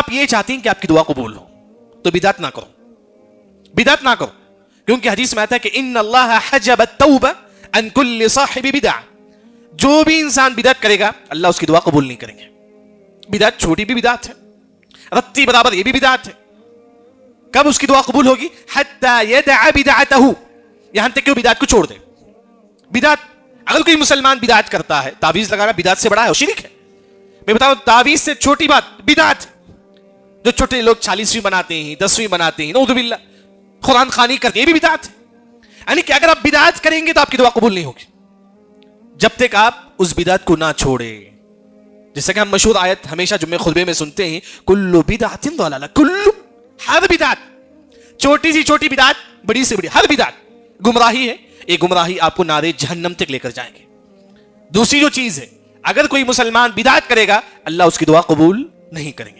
आप ये चाहती हैं कि आपकी दुआ कबूल हो तो बिदात ना करो, बिदात ना करो, क्योंकि हदीस में आता है कि इन्नल्लाह हजब अत-तौबा अन कुल्ली साहिबि बिदअ, जो भी इंसान बिदात करेगा अल्लाह उसकी दुआ कबूल नहीं करेंगे। बिदात छोटी भी बिदात है, रत्ती बराबर ये भी बिदात है। कब उसकी दुआ कबूल होगी? हत्ता यदअ बिदअतहु, यहां तक कि वो बिदात को छोड़ दे। बिदात, अगर कोई मुसलमान बिदात करता है, तावीज लगाना बिदात से बड़ा है और शिरक है। मैं बताऊं, तावीज से छोटी बात बिदात। जो छोटे लोग 40वीं बनाते हैं, 10वीं बनाते हैं, नऊजुबिल्लाह, कुरान खानी करते हैं, ये भी बिदात है। यानी कि अगर आप बिदात करेंगे तो आपकी दुआ कबूल नहीं होगी जब तक आप उस बिदात को ना छोड़े। जैसे कि हम मशहूर आयत हमेशा जुम्मे खुतबे में सुनते हैं, कुल्लु बिदअतिन दलाला, कुल्लु, हर बिदात, छोटी सी छोटी बिदात, बड़ी से बड़ी हर बिदात गुमराही है। ये गुमराही आपको नारे जहन्नम तक लेकर जाएंगे। दूसरी जो चीज है, अगर कोई मुसलमान बिदात करेगा अल्लाह उसकी दुआ कबूल नहीं करेंगे।